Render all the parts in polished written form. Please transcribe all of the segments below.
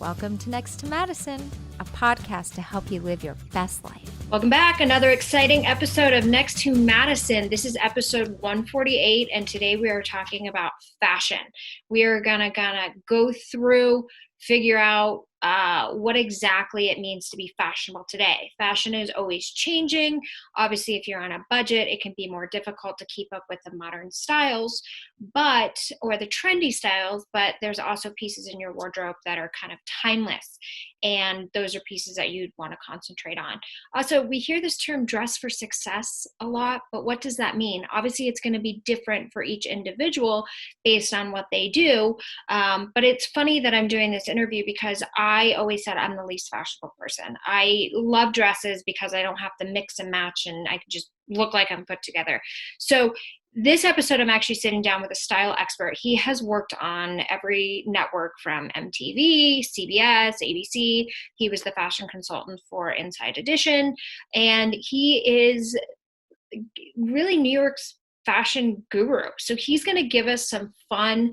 Welcome to Next to Madison, a podcast to help you live your best life. Welcome back. Another exciting episode of Next to Madison. This is episode 148, and today we are talking about fashion. We are gonna go through, figure out what exactly it means to be fashionable today. Fashion is always changing. Obviously, if you're on a budget, it can be more difficult to keep up with the modern styles, or the trendy styles, but there's also pieces in your wardrobe that are kind of timeless. And those are pieces that you'd want to concentrate on. Also, we hear this term dress for success a lot, but what does that mean? Obviously, it's going to be different for each individual based on what they do. But it's funny that I'm doing this interview because I always said I'm the least fashionable person. I love dresses because I don't have to mix and match and I can just look like I'm put together. So this episode, I'm actually sitting down with a style expert. He has worked on every network from MTV, CBS, ABC. He was the fashion consultant for Inside Edition. And he is really New York's fashion guru. So he's going to give us some fun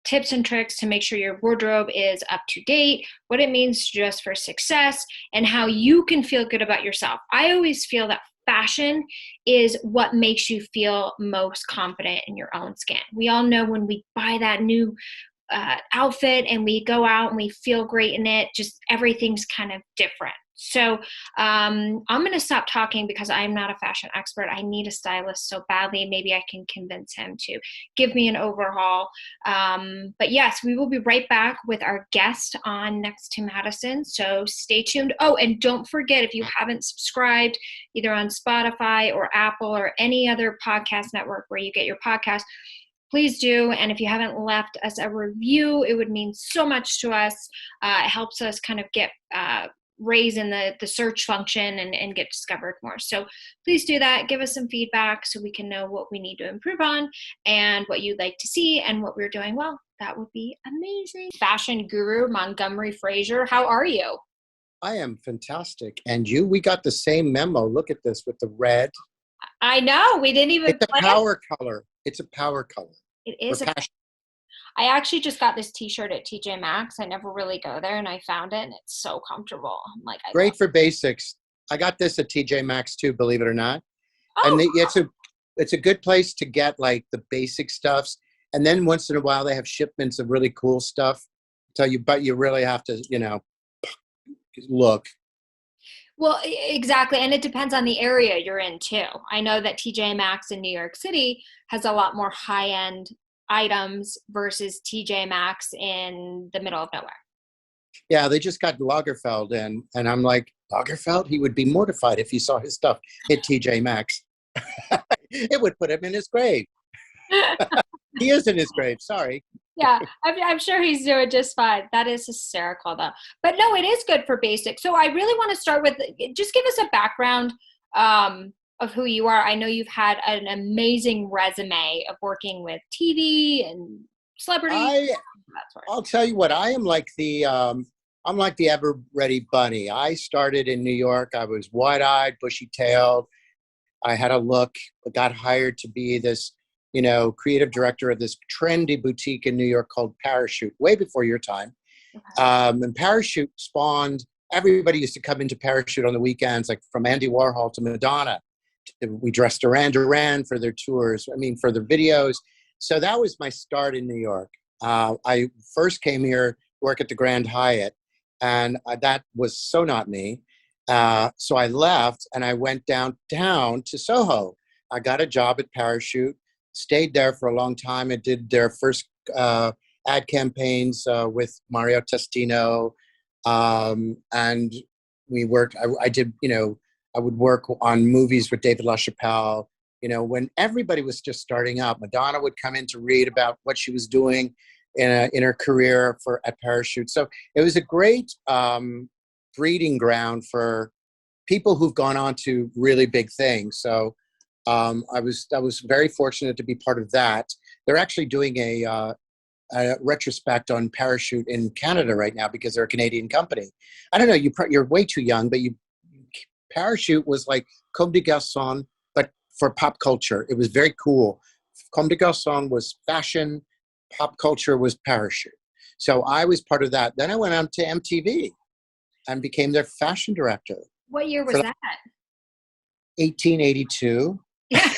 tips and tricks to make sure your wardrobe is up to date, what it means to dress for success, and how you can feel good about yourself. I always feel that fashion is what makes you feel most confident in your own skin. We all know when we buy that new outfit and we go out and we feel great in it, just everything's kind of different. So I'm going to stop talking because I'm not a fashion expert. I need a stylist so badly. Maybe I can convince him to give me an overhaul. But yes, we will be right back with our guest on Next to Madison. So stay tuned. Oh, and don't forget, if you haven't subscribed either on Spotify or Apple or any other podcast network where you get your podcast, please do. And if you haven't left us a review, it would mean so much to us. It helps us kind of get raise in the search function and get discovered more. So please do that. Give us some feedback so we can know what we need to improve on and what you'd like to see and what we're doing well. That would be amazing. Fashion guru Montgomery Frazier, how are you? I am fantastic. And you? We got the same memo. Look at this with the red. I know. We didn't even. It's a power color. It's a power color. It is. I actually just got this t-shirt at TJ Maxx. I never really go there, and I found it, and it's so comfortable. I'm like, great for basics. I got this at TJ Maxx too, believe it or not. Oh, and it's a good place to get like the basic stuffs. And then once in a while, they have shipments of really cool stuff. But you really have to, look. Well, exactly. And it depends on the area you're in too. I know that TJ Maxx in New York City has a lot more high-end items versus TJ Maxx in the middle of nowhere. Yeah, they just got Lagerfeld in, and I'm like, Lagerfeld? He would be mortified if he saw his stuff hit TJ Maxx. It would put him in his grave. He is in his grave, sorry. Yeah, I'm sure he's doing just fine. That is hysterical, though. But no, it is good for basics. So I really want to start with, just give us a background of who you are. I know you've had an amazing resume of working with TV and celebrities. I'll tell you what, I'm like the ever ready bunny. I started in New York. I was wide-eyed, bushy-tailed. I had a look, got hired to be this, creative director of this trendy boutique in New York called Parachute, way before your time. Okay. And Parachute spawned, everybody used to come into Parachute on the weekends, like from Andy Warhol to Madonna. We dressed Duran Duran for their tours, for their videos. So that was my start in New York. I first came here to work at the Grand Hyatt, and that was so not me. So I left, and I went downtown to Soho. I got a job at Parachute, stayed there for a long time, and did their first ad campaigns with Mario Testino. And we worked, I would work on movies with David LaChapelle. When everybody was just starting up, Madonna would come in to read about what she was doing in her career at Parachute. So it was a great breeding ground for people who've gone on to really big things. So I was very fortunate to be part of that. They're actually doing a retrospect on Parachute in Canada right now because they're a Canadian company. I don't know, you're way too young, but Parachute was like Comme des Garçons, but for pop culture. It was very cool. Comme des Garçons was fashion, pop culture was Parachute. So I was part of that. Then I went on to MTV and became their fashion director. What year was So that? 1882. Yeah.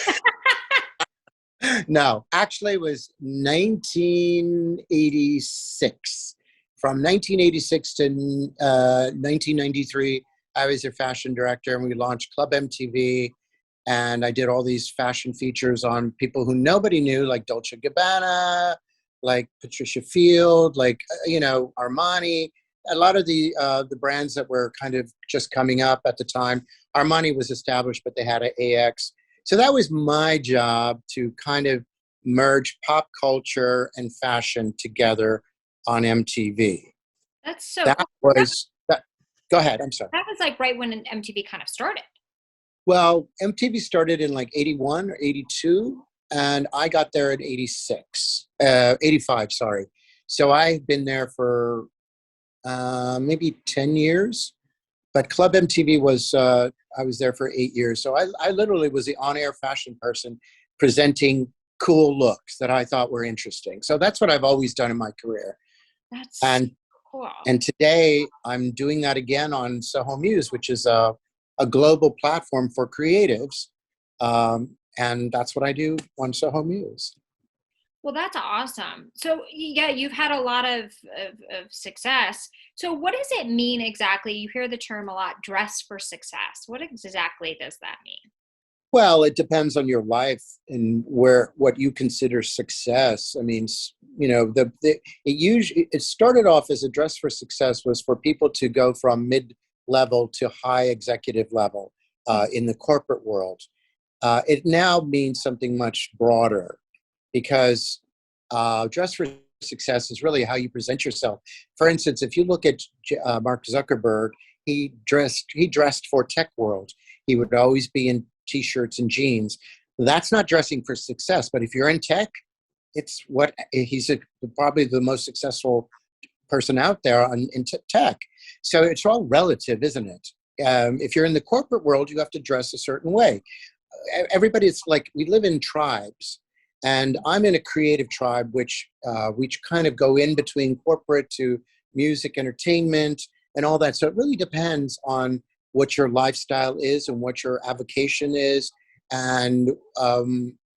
No, actually it was 1986. From 1986 to 1993, I was their fashion director, and we launched Club MTV. And I did all these fashion features on people who nobody knew, like Dolce & Gabbana, like Patricia Field, like, Armani. A lot of the brands that were kind of just coming up at the time. Armani was established, but they had an AX. So that was my job, to kind of merge pop culture and fashion together on MTV. That's so That cool. was that. Go ahead. I'm sorry. That was like right when MTV kind of started. Well, MTV started in like 81 or 82, and I got there in 85, sorry. So I've been there for maybe 10 years. But Club MTV was, I was there for 8 years. So I literally was the on-air fashion person presenting cool looks that I thought were interesting. So that's what I've always done in my career. That's And cool. and today I'm doing that again on Soho Muse, which is a global platform for creatives. And that's what I do on Soho Muse. Well, that's awesome. So yeah, you've had a lot of success. So what does it mean exactly? You hear the term a lot, dress for success. What exactly does that mean? Well, it depends on your life and what you consider success. I mean, it started off as a dress for success was for people to go from mid-level to high executive level in the corporate world. It now means something much broader, because dress for success is really how you present yourself. For instance, if you look at Mark Zuckerberg, he dressed for tech world. He would always be in t-shirts and jeans. That's not dressing for success. But if you're in tech, he's probably the most successful person out there in tech. So it's all relative, isn't it? If you're in the corporate world, you have to dress a certain way. It's like we live in tribes. And I'm in a creative tribe, which kind of go in between corporate to music, entertainment, and all that. So it really depends on what your lifestyle is and what your avocation is, and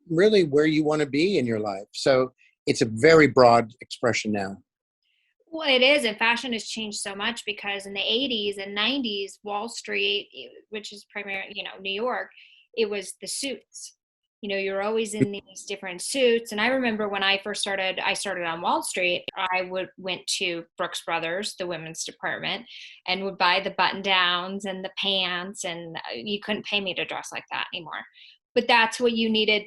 really where you want to be in your life. So it's a very broad expression now. Well, it is, and fashion has changed so much, because in the 80s and 90s, Wall Street, which is primarily, New York, it was the suits. You're always in these different suits. And I remember when I started on Wall Street, I went to Brooks Brothers, the women's department, and would buy the button downs and the pants. And you couldn't pay me to dress like that anymore. But that's what you needed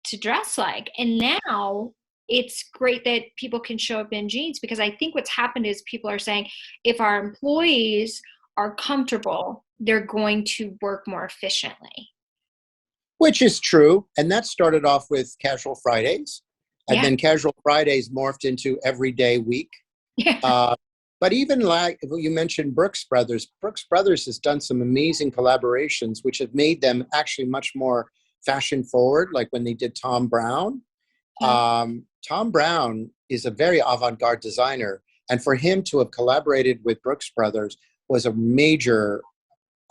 to dress like. And now it's great that people can show up in jeans, because I think what's happened is people are saying, if our employees are comfortable, they're going to work more efficiently. Which is true. And that started off with Casual Fridays. And then Casual Fridays morphed into Everyday Week. Yeah. But even like you mentioned Brooks Brothers has done some amazing collaborations, which have made them actually much more fashion forward, like when they did Tom Brown. Tom Brown is a very avant-garde designer. And for him to have collaborated with Brooks Brothers was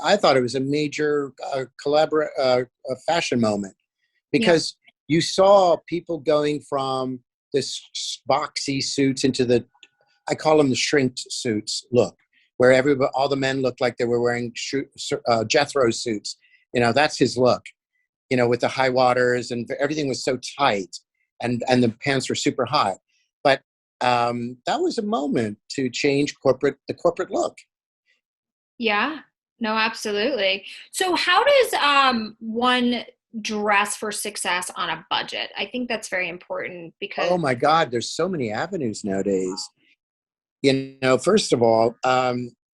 I thought it was a major fashion moment, because you saw people going from this boxy suits into I call them the shrinked suits look, where all the men looked like they were wearing Jethro suits. That's his look, with the high waters, and everything was so tight, and the pants were super high. But that was a moment to change the corporate look. Yeah. No, absolutely. So how does one dress for success on a budget? I think that's very important, because Oh my God, there's so many avenues nowadays. First of all,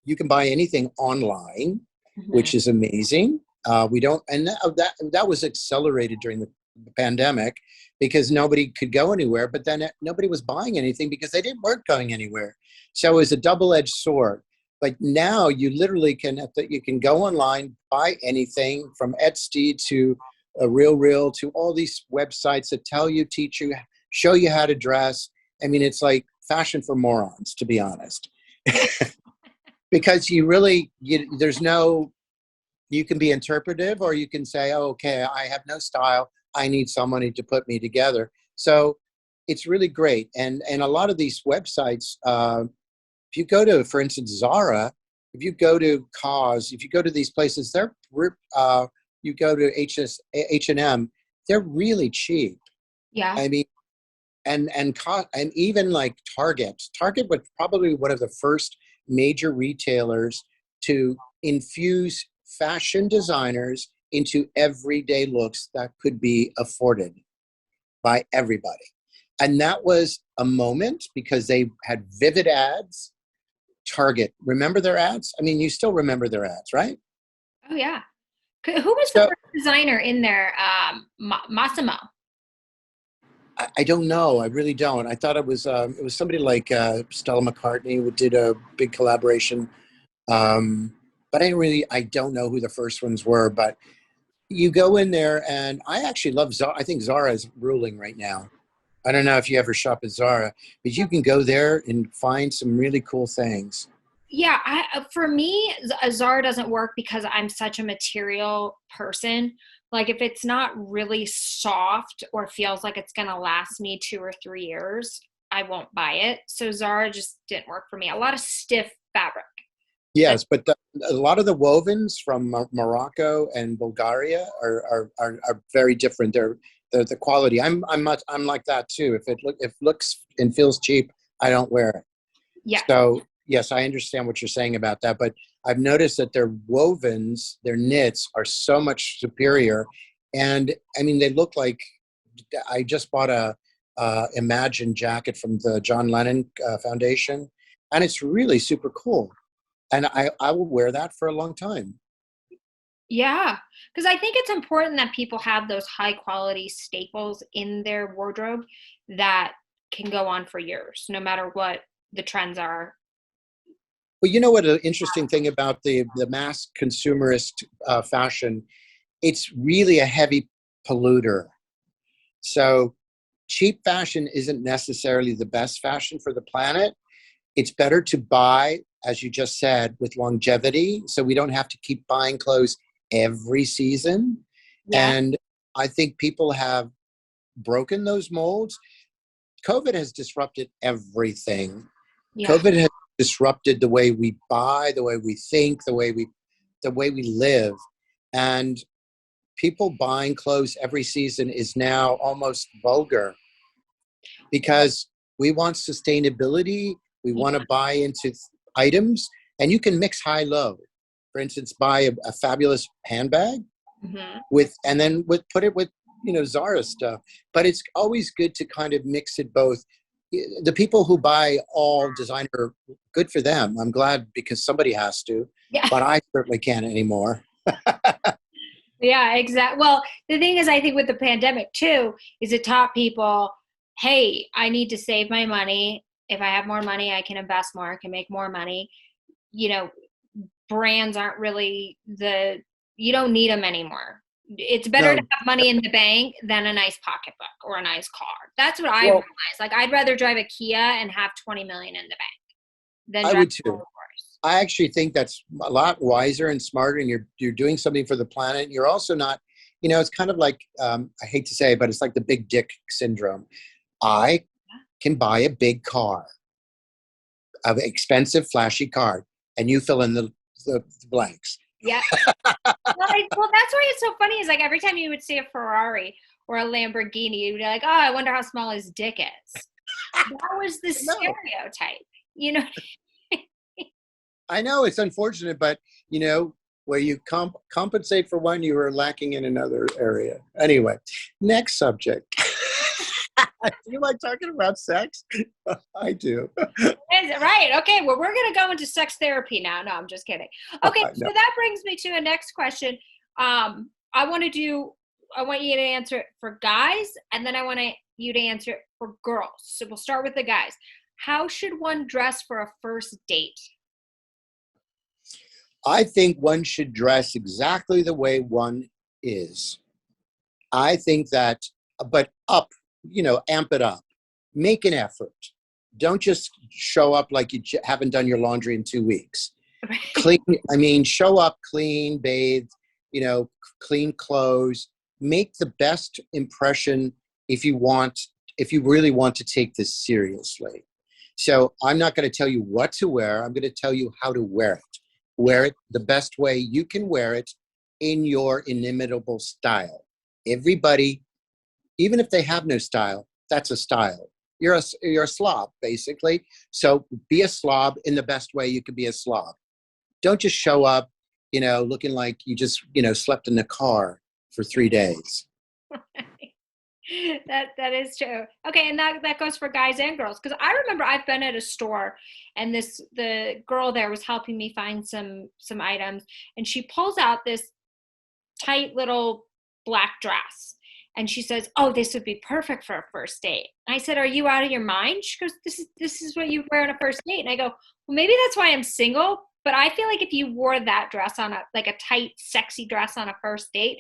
you can buy anything online, which is amazing. That was accelerated during the pandemic, because nobody could go anywhere, but then nobody was buying anything because they weren't going anywhere. So it was a double-edged sword. But now you literally you can go online, buy anything from Etsy to Real to all these websites that teach you, show you how to dress. I mean, it's like fashion for morons, to be honest. Because there's no, you can be interpretive, or you can say, oh, okay, I have no style. I need somebody to put me together. So it's really great. And a lot of these websites, if you go to, for instance, Zara, if you go to if you go to these places, you go to H&M, they're really cheap. Yeah. I mean, and even like Target. Target was probably one of the first major retailers to infuse fashion designers into everyday looks that could be afforded by everybody. And that was a moment because they had vivid ads. Target, remember their ads? I mean, you still remember their ads, right? Oh yeah. Who was the first designer in there? Massimo. I don't know. I really don't. I thought it was somebody like Stella McCartney who did a big collaboration. But I don't know who the first ones were. But you go in there, and I actually love Zara. I think Zara is ruling right now. I don't know if you ever shop at Zara, but you can go there and find some really cool things. Yeah, for me, Zara doesn't work because I'm such a material person. Like if it's not really soft or feels like it's going to last me 2 or 3 years, I won't buy it. So Zara just didn't work for me. A lot of stiff fabric. Yes, but a lot of the wovens from Morocco and Bulgaria are very different. They're the quality. I'm like that too. If it looks and feels cheap, I don't wear it. Yeah. So yes, I understand what you're saying about that. But I've noticed that their wovens, their knits, are so much superior. And I mean, they look like, I just bought a Imagine jacket from the John Lennon Foundation, and it's really super cool. And I will wear that for a long time. Yeah, because I think it's important that people have those high quality staples in their wardrobe that can go on for years, no matter what the trends are. Well, you know what an interesting thing about the mass consumerist fashion, it's really a heavy polluter. So cheap fashion isn't necessarily the best fashion for the planet. It's better to buy, as you just said, with longevity, so we don't have to keep buying clothes every season. Yeah. And I think people have broken those molds. COVID has disrupted everything. Yeah. COVID has disrupted the way we buy, the way we think, the way we live. And people buying clothes every season is now almost vulgar because we want sustainability. We want to buy into items, and you can mix high low. For instance, buy a fabulous handbag put it with Zara stuff. But it's always good to kind of mix it both. The people who buy all designer, good for them. I'm glad, because somebody has to. Yeah. But I certainly can't anymore. Yeah, exactly. Well, the thing is, I think with the pandemic too, is it taught people, hey, I need to save my money. If I have more money, I can invest more, I can make more money. Brands aren't really you don't need them anymore. It's better to have money in the bank than a nice pocketbook or a nice car. That's what I realized. Like, I'd rather drive a Kia and have 20 million in the bank than drive I would too. I actually think that's a lot wiser and smarter, and you're doing something for the planet. You're also not, it's kind of like, I hate to say it, but it's like the big dick syndrome. I can buy a big car, an expensive, flashy car, and you fill in the blanks. Yeah. Well, that's why it's so funny is like every time you would see a Ferrari or a Lamborghini, you'd be like, oh, I wonder how small his dick is. That was the stereotype, I know it's unfortunate, but where you compensate for one, you are lacking in another area. Anyway, next subject. Do you like talking about sex? I do. Right. Okay. Well, we're going to go into sex therapy now. No, I'm just kidding. Okay. So that brings me to a next question. I want you to answer it for guys, and then I want you to answer it for girls. So we'll start with the guys. How should one dress for a first date? I think one should dress exactly the way one is. I think that, but amp it up. Make an effort. don't just show up like you haven't done your laundry in 2 weeks. Clean. I mean, show up clean, bathed, clean clothes. Make the best impression if you really want to take this seriously. So I'm not going to tell you what to wear. I'm going to tell you how to wear it. Wear it the best way you can wear it in your inimitable style. Everybody, even if they have no style, that's a style. You're a slob, basically. So be a slob in the best way you could be a slob. Don't just show up, looking like you just, slept in the car for 3 days. That is true. Okay, and that goes for guys and girls, because I remember I've been at a store and the girl there was helping me find some items, and she pulls out this tight little black dress, and she says, "Oh, this would be perfect for a first date." And I said, "Are you out of your mind?" She goes, "This is what you wear on a first date." And I go, "Well, maybe that's why I'm single." But I feel like if you wore that dress on a tight, sexy dress on a first date,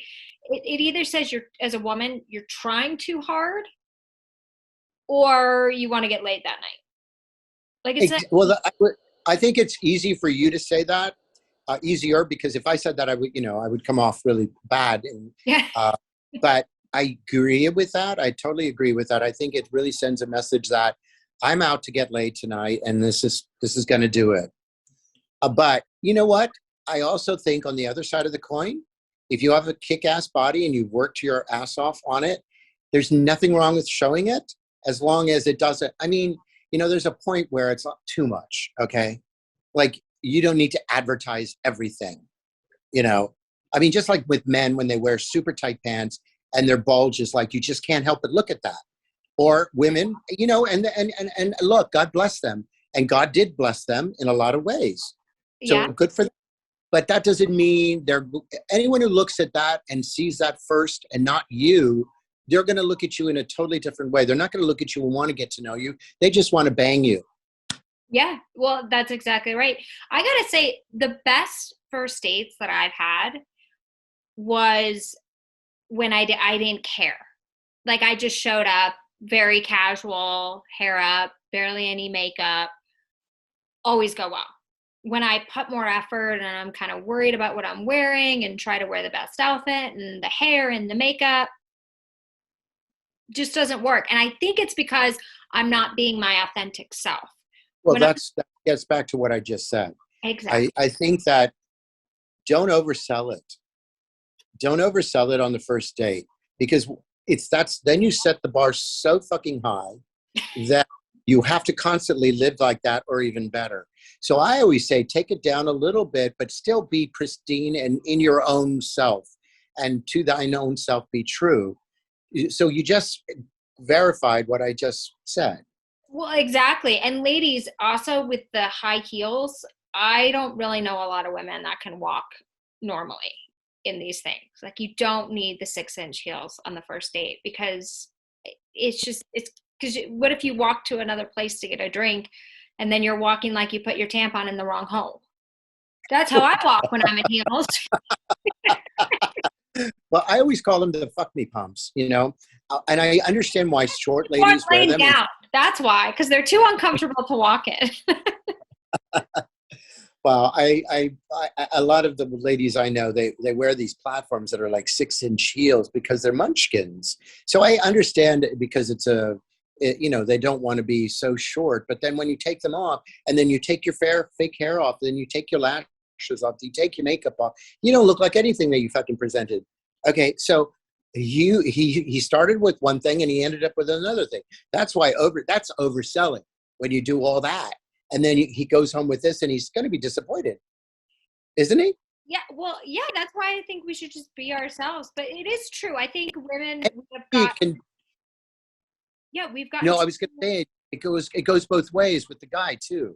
it either says as a woman, you're trying too hard, or you want to get laid that night. Like it's not- Well, I think it's easy for you to say that, easier, because if I said that, I would come off really bad. Yeah. But I agree with that. I totally agree with that. I think it really sends a message that I'm out to get laid tonight, and this is going to do it. But you know what? I also think on the other side of the coin, if you have a kick-ass body and you've worked your ass off on it, there's nothing wrong with showing it, as long as it doesn't. I mean, there's a point where it's not too much, okay? Like, you don't need to advertise everything, I mean, just like with men when they wear super tight pants and their bulge is like, you just can't help but look at that. Or women, and look, God bless them. And God did bless them in a lot of ways. So yeah. good for them. But that doesn't mean anyone who looks at that and sees that first and not you, they're going to look at you in a totally different way. They're not going to look at you and want to get to know you. They just want to bang you. Yeah, well, that's exactly right. I got to say, the best first dates that I've had was when I didn't care. Like, I just showed up, very casual, hair up, barely any makeup, always go well. When I put more effort and I'm kind of worried about what I'm wearing and try to wear the best outfit and the hair and the makeup, just doesn't work. And I think it's because I'm not being my authentic self. Well, that gets back to what I just said. Exactly. I think that don't oversell it. Don't oversell it on the first date, because then you set the bar so fucking high that you have to constantly live like that, or even better. So I always say, take it down a little bit, but still be pristine and in your own self, and to thine own self be true. So you just verified what I just said. Well, exactly. And ladies, also with the high heels, I don't really know a lot of women that can walk normally in these things. Like, you don't need the 6-inch heels on the first date, because it's because what if you walk to another place to get a drink and then you're walking like you put your tampon in the wrong hole? That's how I walk when I'm in heels. Well, I always call them the fuck me pumps, and I understand why short ladies wear them. Down. That's why, because they're too uncomfortable to walk in. Well, a lot of the ladies I know, they wear these platforms that are like 6-inch heels because they're munchkins. So I understand it, because they don't want to be so short. But then when you take them off, and then you take your fake hair off, then you take your lashes off, you take your makeup off, you don't look like anything that you fucking presented. Okay, so he started with one thing and he ended up with another thing. That's why that's overselling when you do all that. And then he goes home with this and he's going to be disappointed, isn't he? Yeah, well, yeah, that's why I think we should just be ourselves. But it is true. I think women we've got. No, I was going to say it goes both ways with the guy too.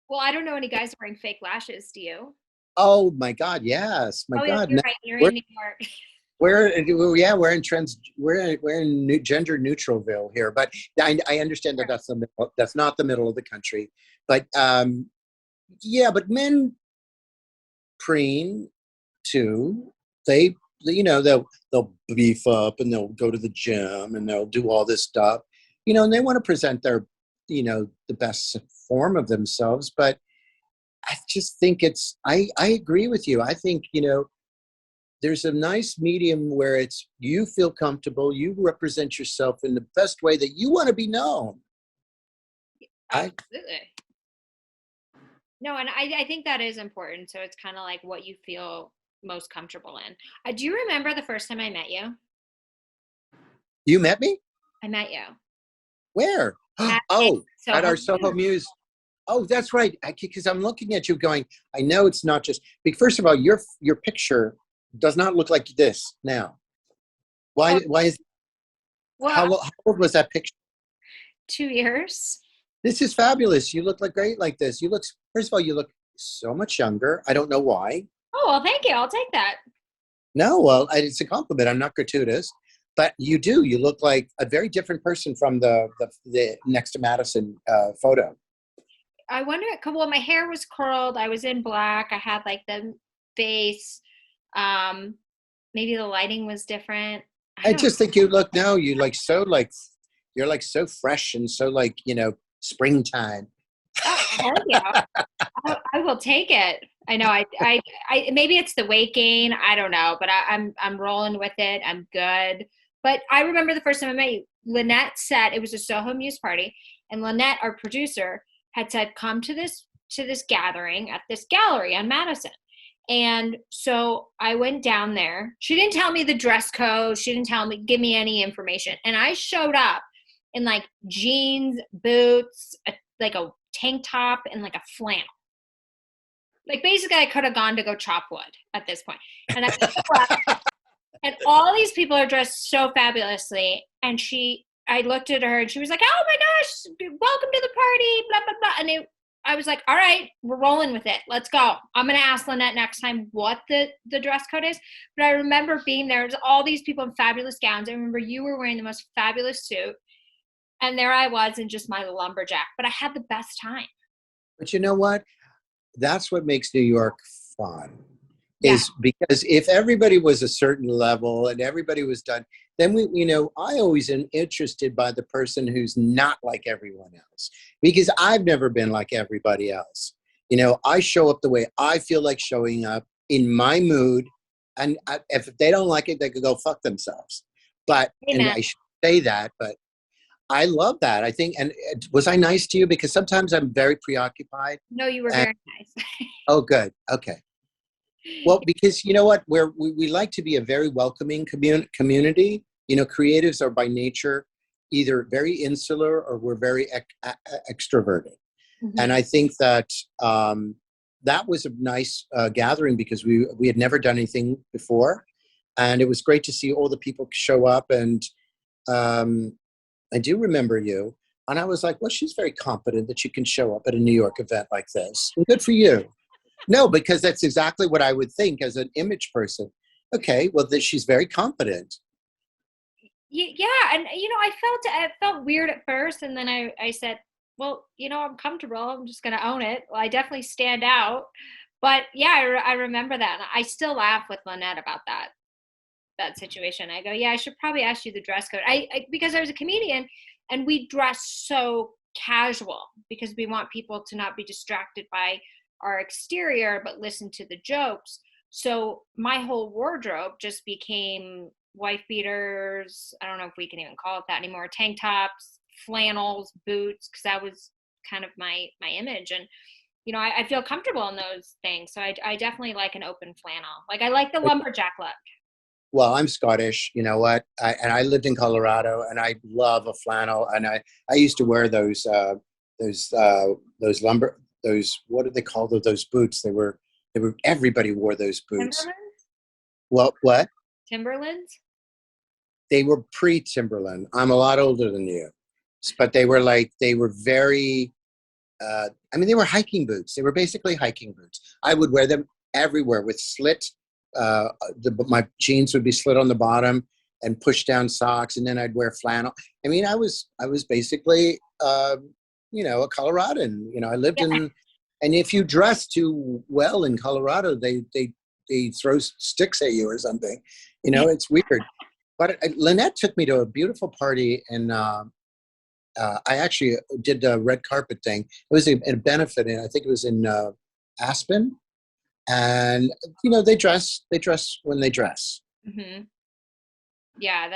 Well, I don't know any guys wearing fake lashes. Do you? Oh my God, yes, my God. You're right. You're in New York. We're in gender neutralville here, but I understand that that's not the middle of the country, but but men preen too. They'll beef up and they'll go to the gym and they'll do all this stuff, and they want to present their the best form of themselves, but I just think I agree with you. I think, there's a nice medium where you feel comfortable, you represent yourself in the best way that you want to be known. Absolutely. No, and I think that is important. So it's kind of like what you feel most comfortable in. Do you remember the first time I met you? You met me? I met you. Where? At our Soho Muse. Oh, that's right. Because I'm looking at you going, I know it's not just, first of all, your picture does not look like this now. Why is, how old was that picture? 2 years. This is fabulous. You look great like this. First of all, you look so much younger. I don't know why. Oh, well, thank you. I'll take that. No, well, it's a compliment. I'm not gratuitous. But you do. You look like a very different person from the next to Madison photo. I wonder, well, my hair was curled. I was in black. I had like the face. Maybe the lighting was different. I just think you look now. You're so fresh and so springtime. Oh, hell yeah. I will take it. I know. I maybe it's the weight gain. I don't know, but I'm rolling with it. I'm good. But I remember the first time I met you, Lynette said, it was a Soho Muse party, and Lynette, our producer, had said, come to this gathering at this gallery on Madison. And so I went down there. She didn't tell me the dress code. She didn't give me any information. And I showed up in like jeans, boots, like a tank top, and like a flannel. Like basically I could have gone to go chop wood at this point. And and all these people are dressed so fabulously. And I looked at her and she was like, oh my gosh, welcome to the party, blah, blah, blah. And I was like, all right, we're rolling with it. Let's go. I'm going to ask Lynette next time what the dress code is. But I remember being there. There's all these people in fabulous gowns. I remember you were wearing the most fabulous suit. And there I was in just my lumberjack. But I had the best time. But you know what? That's what makes New York fun. Is because if everybody was a certain level and everybody was done, then I always am interested by the person who's not like everyone else, because I've never been like everybody else. I show up the way I feel like showing up in my mood, and if they don't like it, they could go fuck themselves. But and I should say that, but I love that. I think, and was I nice to you? Because sometimes I'm very preoccupied. No, you were very nice. Oh, good. Okay. Well, because you know what, we like to be a very welcoming community. Creatives are by nature either very insular or we're very extroverted. Mm-hmm. And I think that that was a nice gathering because we had never done anything before. And it was great to see all the people show up. And I do remember you. And I was like, well, she's very competent that she can show up at a New York event like this. And good for you. No, because that's exactly what I would think as an image person. Okay, well, she's very confident. Yeah, and I felt weird at first, and then I said, well, I'm comfortable. I'm just gonna own it. Well, I definitely stand out, but yeah, I remember that. And I still laugh with Lynette about that situation. I go, yeah, I should probably ask you the dress code. Because I was a comedian, and we dress so casual because we want people to not be distracted by our exterior, but listen to the jokes. So my whole wardrobe just became wife beaters. I don't know if we can even call it that anymore. Tank tops, flannels, boots, because that was kind of my image. And, I feel comfortable in those things. So I definitely like an open flannel. Like I like the lumberjack look. Well, I'm Scottish, you know what? I lived in Colorado, and I love a flannel. And I used to wear those what do they call those boots? They were everybody wore those boots. Timberlands? Well, what? Timberlands? They were pre-Timberland. I'm a lot older than you, but they were very. They were hiking boots. They were basically hiking boots. I would wear them everywhere with slit. My jeans would be slit on the bottom and push down socks, and then I'd wear flannel. I was basically. A Coloradan. I lived in, and if you dress too well in Colorado, they throw sticks at you or something. It's weird. But Lynette took me to a beautiful party in I actually did the red carpet thing. It was a benefit, and I think it was in Aspen. And they dress when they dress. Mm-hmm. Yeah,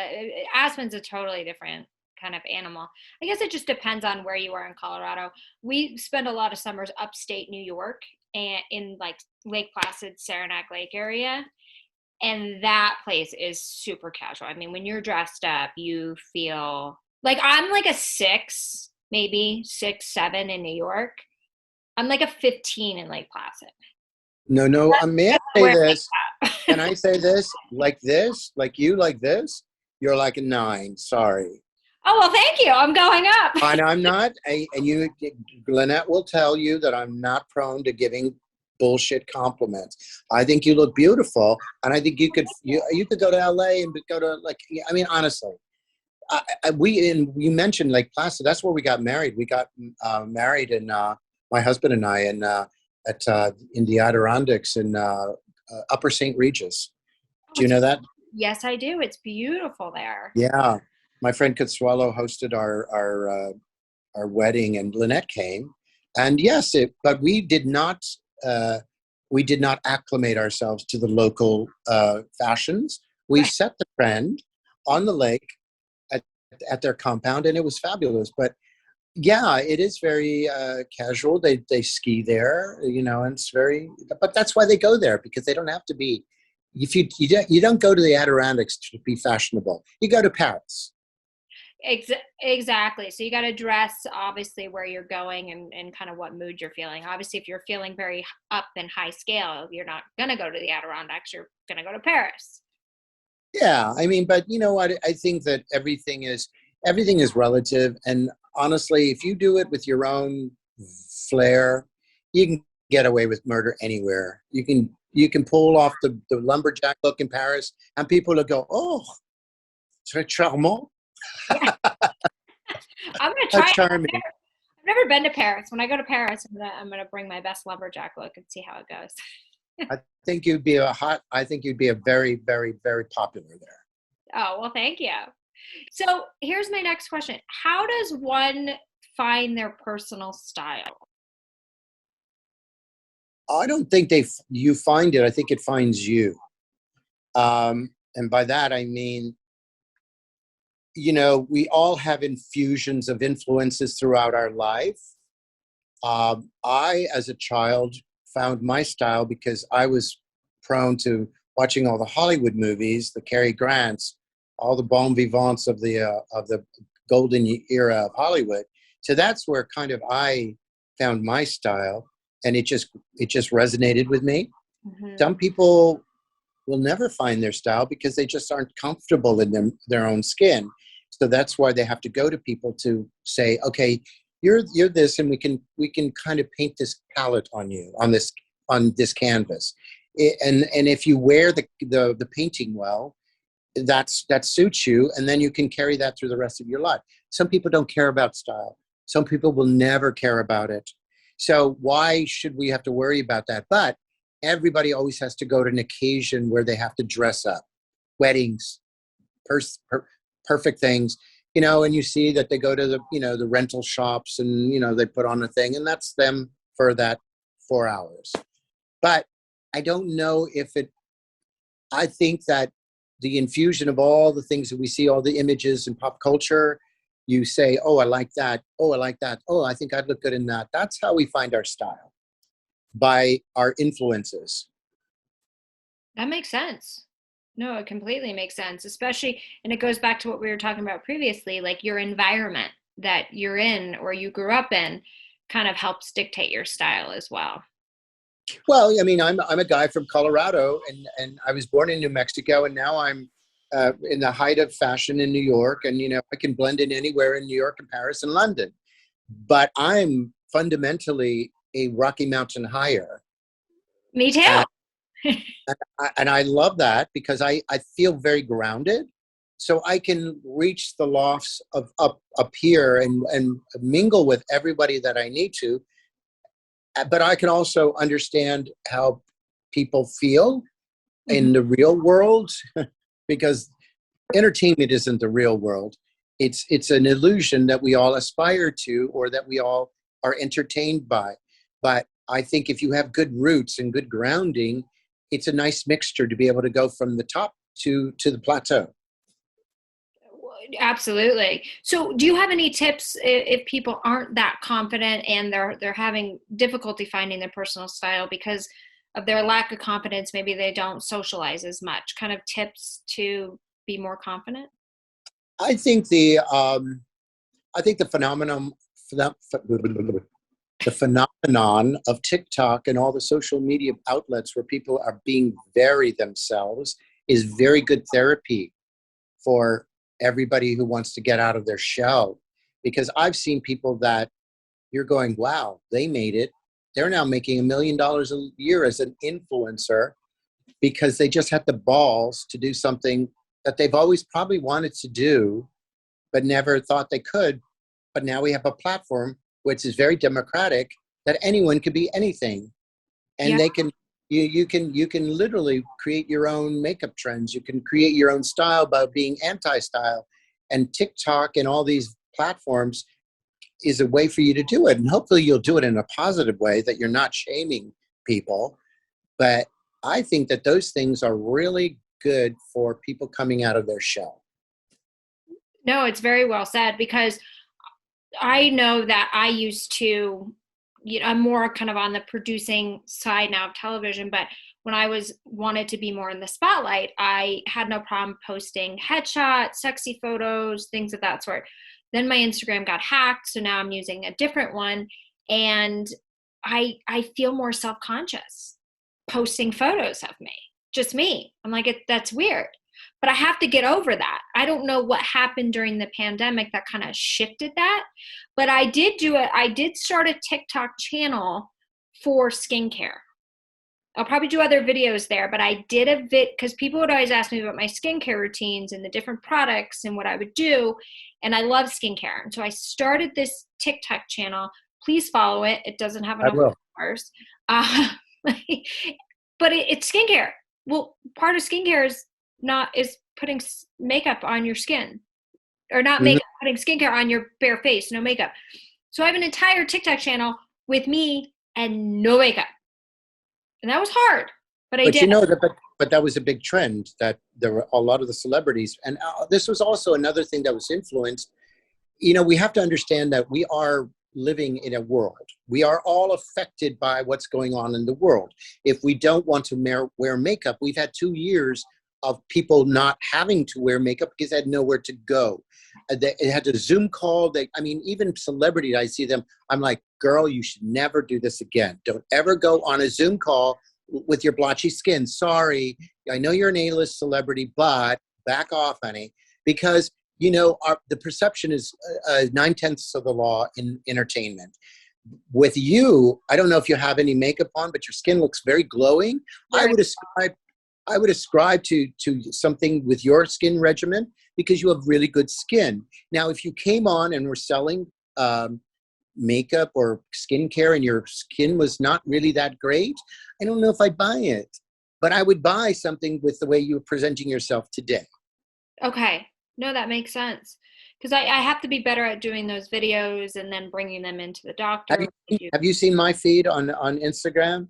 Aspen's a totally different kind of animal. I guess it just depends on where you are in Colorado. We spend a lot of summers upstate New York and in like Lake Placid, Saranac Lake area. And that place is super casual. I mean, when you're dressed up, you feel like I'm like a 6, maybe 6, 7 in New York. I'm like a 15 in Lake Placid. No, may I say this? Can I say this? Like you like this? You're like a 9. Sorry. Oh, well, thank you. I'm going up. And I'm not, and Lynette will tell you that I'm not prone to giving bullshit compliments. I think you look beautiful, and I think you could go to LA and go to honestly, you mentioned Lake Placid. That's where we got married. We got married, and my husband and I, in the Adirondacks in Upper St. Regis. Do you know that? Yes, I do. It's beautiful there. Yeah, my friend Consuelo hosted our wedding, and Lynette came, and yes, but we did not acclimate ourselves to the local fashions. We set the trend on the lake at their compound, and it was fabulous. But yeah, it is very casual. They ski there, and it's very. But that's why they go there, because they don't have to be. If you don't go to the Adirondacks to be fashionable, you go to Paris. Exactly. So you got to dress obviously where you're going and kind of what mood you're feeling. Obviously, if you're feeling very up and high scale, you're not going to go to the Adirondacks. You're going to go to Paris. Yeah, I mean, but you know what? I think that everything is relative, and honestly, if you do it with your own flair, you can get away with murder anywhere. You can pull off the lumberjack look in Paris, and people will go, "Oh, très charmant." Yeah. I'm gonna try. Charming. I've never been to Paris. When I go to Paris, I'm gonna bring my best lumberjack look and see how it goes. I think you'd be a very, very, very popular there. Oh, well, thank you. So here's my next question. How does one find their personal style? I don't think you find it. I think it finds you. And by that, I mean, we all have infusions of influences throughout our life. I, as a child, found my style because I was prone to watching all the Hollywood movies, the Cary Grants, all the bon vivants of the golden era of Hollywood. So that's where kind of I found my style, and it just resonated with me. Mm-hmm. Some people will never find their style because they just aren't comfortable in their own skin. So that's why they have to go to people to say, okay, you're this, and we can kind of paint this palette on you on this canvas. And if you wear the painting well, that suits you, and then you can carry that through the rest of your life. Some people don't care about style. Some people will never care about it. So why should we have to worry about that? But everybody always has to go to an occasion where they have to dress up. Weddings, perfect things, and you see that they go to the rental shops, and they put on a thing, and that's them for that 4 hours. But I don't know I think that the infusion of all the things that we see, all the images in pop culture, you say, oh, I like that. Oh, I like that. Oh, I think I'd look good in that. That's how we find our style, by our influences. That makes sense. No, it completely makes sense, especially, and it goes back to what we were talking about previously, like your environment that you're in or you grew up in kind of helps dictate your style as well. Well, I mean, I'm a guy from Colorado, and I was born in New Mexico, and now I'm in the height of fashion in New York, and I can blend in anywhere in New York and Paris and London. But I'm fundamentally a Rocky Mountain higher. Me too. And I love that because I feel very grounded, so I can reach the lofts of up here and mingle with everybody that I need to. But I can also understand how people feel in the real world, because entertainment isn't the real world. It's an illusion that we all aspire to, or that we all are entertained by. But I think if you have good roots and good grounding, it's a nice mixture to be able to go from the top to the plateau. Absolutely. So do you have any tips if people aren't that confident and they're having difficulty finding their personal style because of their lack of confidence? Maybe they don't socialize as much. Kind of tips to be more confident? I think the phenomenon of TikTok and all the social media outlets where people are being very themselves is very good therapy for everybody who wants to get out of their shell. Because I've seen people that you're going, wow, they made it. They're now making $1 million a year as an influencer because they just had the balls to do something that they've always probably wanted to do, but never thought they could. But now we have a platform which is very democratic, that anyone could be anything. And they can, you can literally create your own makeup trends. You can create your own style by being anti-style. And TikTok and all these platforms is a way for you to do it. And hopefully you'll do it in a positive way, that you're not shaming people. But I think that those things are really good for people coming out of their shell. No, it's very well said, because I know that I used to, I'm more kind of on the producing side now of television, but when I wanted to be more in the spotlight, I had no problem posting headshots, sexy photos, things of that sort. Then my Instagram got hacked, so now I'm using a different one, and I feel more self-conscious posting photos of me, just me. I'm like, that's weird. But I have to get over that. I don't know what happened during the pandemic that kind of shifted that. But I did start a TikTok channel for skincare. I'll probably do other videos there, but I did a because people would always ask me about my skincare routines and the different products and what I would do. And I love skincare. And so I started this TikTok channel. Please follow it. It doesn't have enough followers. But it's skincare. Well, part of skincare is putting makeup on your skin, or not makeup, putting skincare on your bare face, no makeup. So I have an entire TikTok channel with me and no makeup. And that was hard, but I did. But that was a big trend, that there were a lot of the celebrities. And this was also another thing that was influenced. We have to understand that we are living in a world. We are all affected by what's going on in the world. If we don't want to wear makeup, we've had 2 years of people not having to wear makeup because they had nowhere to go. They had a Zoom call. Even celebrities, I see them, I'm like, girl, you should never do this again. Don't ever go on a Zoom call with your blotchy skin. Sorry, I know you're an A-list celebrity, but back off, honey. Because, the perception is 9/10 of the law in entertainment. With you, I don't know if you have any makeup on, but your skin looks very glowing. Right. I would ascribe to something with your skin regimen, because you have really good skin. Now, if you came on and were selling makeup or skincare and your skin was not really that great, I don't know if I'd buy it. But I would buy something with the way you're presenting yourself today. Okay. No, that makes sense. Because I have to be better at doing those videos and then bringing them into the doctor. Have you seen my feed on Instagram?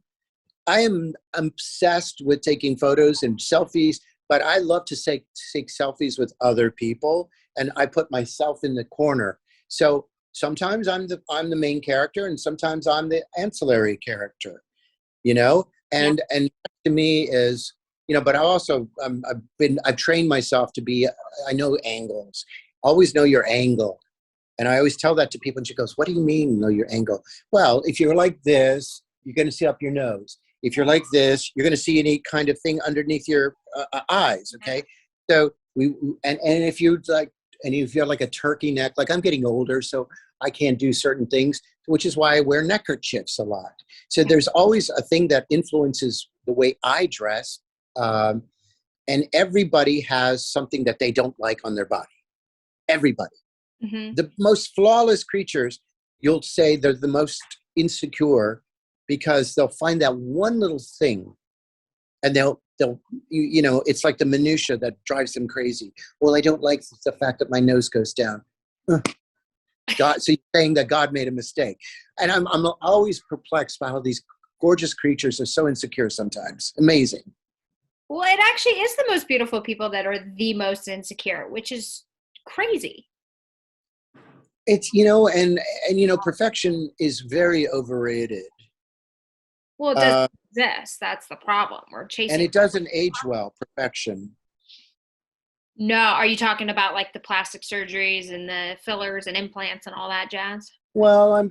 I am obsessed with taking photos and selfies, but I love to take selfies with other people, and I put myself in the corner. So sometimes I'm the main character, and sometimes I'm the ancillary character, and to me is, but I also, I've trained myself to be, I know angles, always know your angle. And I always tell that to people, and she goes, what do you mean know your angle? Well, if you're like this, you're going to see up your nose. If you're like this, you're going to see any kind of thing underneath your eyes. Okay. So if you're like a turkey neck, like I'm getting older, so I can't do certain things, which is why I wear neckerchiefs a lot. So there's always a thing that influences the way I dress. And everybody has something that they don't like on their body. Everybody. Mm-hmm. The most flawless creatures, you'll say they're the most insecure, because they'll find that one little thing And it's like the minutia that drives them crazy. Well, I don't like the fact that my nose goes down. God, so you're saying that God made a mistake. And I'm always perplexed by how these gorgeous creatures are so insecure sometimes. Amazing. Well, it actually is the most beautiful people that are the most insecure, which is crazy. It's, and perfection is very overrated. Well, it doesn't exist. That's the problem. We're chasing. And it doesn't age well, perfection. No, are you talking about like the plastic surgeries and the fillers and implants and all that jazz? Well, I'm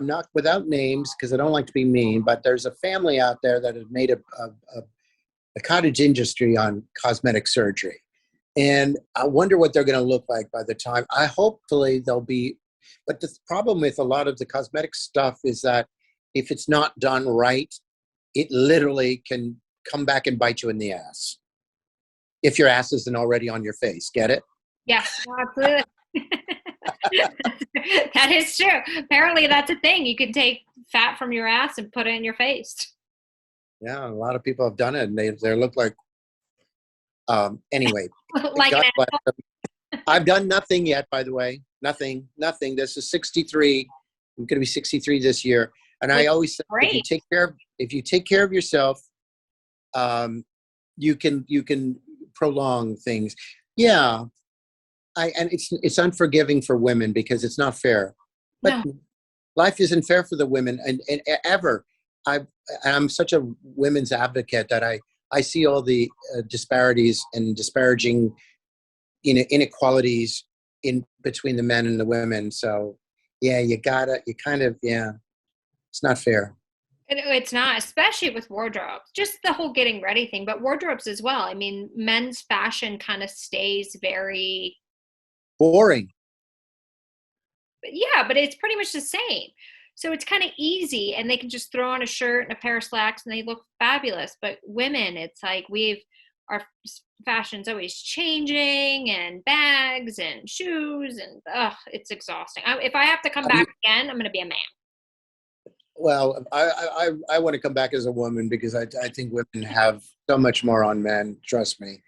not without names because I don't like to be mean, but there's a family out there that has made a cottage industry on cosmetic surgery. And I wonder what they're going to look like by the time. Hopefully they'll be, but the problem with a lot of the cosmetic stuff is that if it's not done right, it literally can come back and bite you in the ass. If your ass isn't already on your face, get it? Yes, absolutely. That is true. Apparently that's a thing. You can take fat from your ass and put it in your face. Yeah, a lot of people have done it, and they look like. Anyway, Like I've done nothing yet. By the way, nothing. This is 63. I'm going to be 63 this year, and I always say if you take care of yourself, you can prolong things. Yeah, and it's unforgiving for women because it's not fair. But no. Life isn't fair for the women, and ever. I'm such a women's advocate that I see all the disparities and disparaging, inequalities in between the men and the women. So, yeah, it's not fair. It's not, especially with wardrobes, just the whole getting ready thing, but wardrobes as well. I mean, men's fashion kind of stays very Boring. Yeah, but it's pretty much the same. So it's kind of easy and they can just throw on a shirt and a pair of slacks and they look fabulous. But women, it's like our fashion's always changing and bags and shoes and it's exhausting. If I have to come back again, I'm going to be a man. Well, I want to come back as a woman because I think women have so much more on men. Trust me.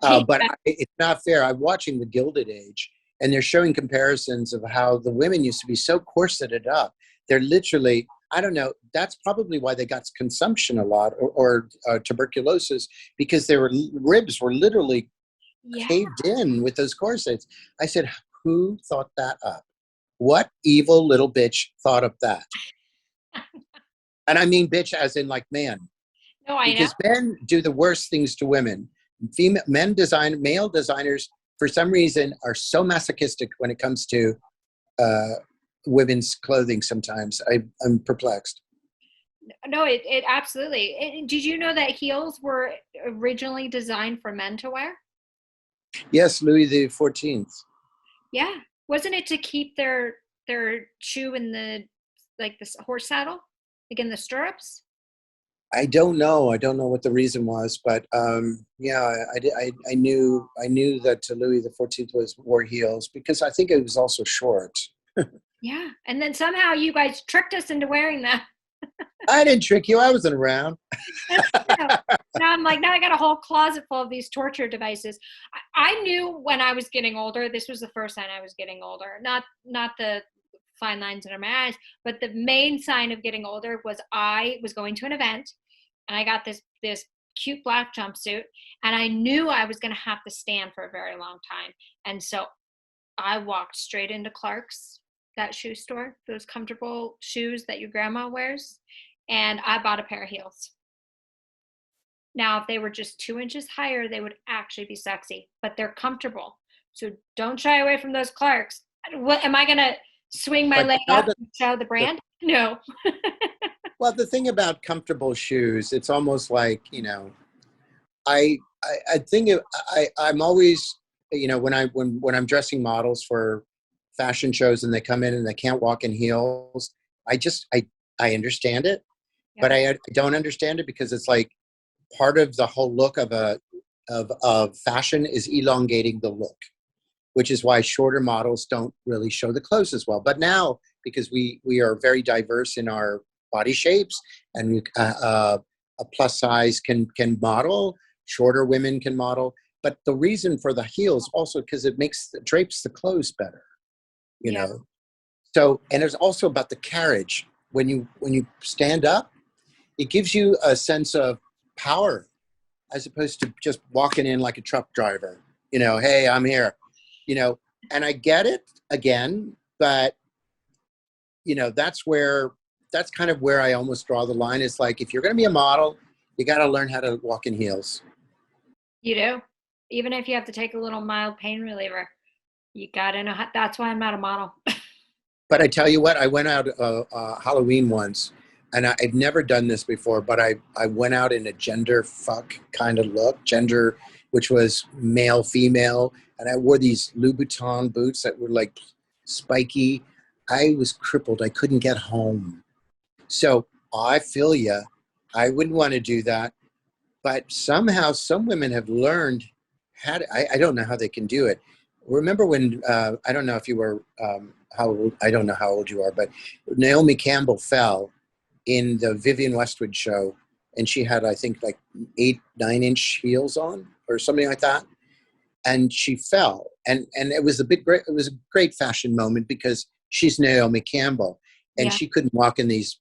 But it's not fair. I'm watching The Gilded Age, and they're showing comparisons of how the women used to be so corseted up. They're literally, I don't know, that's probably why they got consumption a lot or tuberculosis, because their ribs were literally caved in with those corsets. I said, who thought that up? What evil little bitch thought up that? And I mean bitch as in like man. No, I know. Because men do the worst things to women. Male designers, for some reason, are so masochistic when it comes to women's clothing sometimes. I'm perplexed. No, it absolutely. Did you know that heels were originally designed for men to wear? Yes, Louis the 14th. Yeah. Wasn't it to keep their shoe in the horse saddle? Like in the stirrups? I don't know. I don't know what the reason was, but yeah, I knew that Louis the 14th wore heels because I think it was also short. Yeah, and then somehow you guys tricked us into wearing that. I didn't trick you. I wasn't around. Now I'm like, now I got a whole closet full of these torture devices. I knew when I was getting older, this was the first sign I was getting older. Not the fine lines under my eyes, but the main sign of getting older was I was going to an event and I got this cute black jumpsuit and I knew I was going to have to stand for a very long time. And so I walked straight into Clark's, that shoe store, those comfortable shoes that your grandma wears, and I bought a pair of heels. Now, if they were just 2 inches higher, they would actually be sexy, but they're comfortable. So don't shy away from those Clark's. What am I going to swing my leg up and show the brand? No. Well, the thing about comfortable shoes, it's almost like, I think I'm always, when I'm dressing models for fashion shows and they come in and they can't walk in heels, I understand it, yeah. But I don't understand it because it's like part of the whole look of fashion is elongating the look, which is why shorter models don't really show the clothes as well. But now, because we are very diverse in our body shapes and a plus size can model, shorter women can model. But the reason for the heels also because it drapes the clothes better, you Yeah. know. So, and it's also about the carriage. When you stand up, it gives you a sense of power as opposed to just walking in like a truck driver. You know, hey, I'm here. You know, and I get it again, but you know, that's kind of where I almost draw the line. It's like if you're going to be a model, you got to learn how to walk in heels. You do? Even if you have to take a little mild pain reliever, you gotta know that's why I'm not a model. But I tell you what, I went out Halloween once, and I've never done this before, but I went out in a gender fuck kind of look, which was male, female, and I wore these Louboutin boots that were like spiky. I was crippled. I couldn't get home. So I feel you. I wouldn't want to do that. But somehow some women have learned how to, I don't know how they can do it. Remember when, I don't know if you were, I don't know how old you are, but Naomi Campbell fell in the Vivienne Westwood show, and she had, I think, like 8-9 inch heels on or something like that. And she fell. And it was it was a great fashion moment because she's Naomi Campbell and Yeah. she couldn't walk in these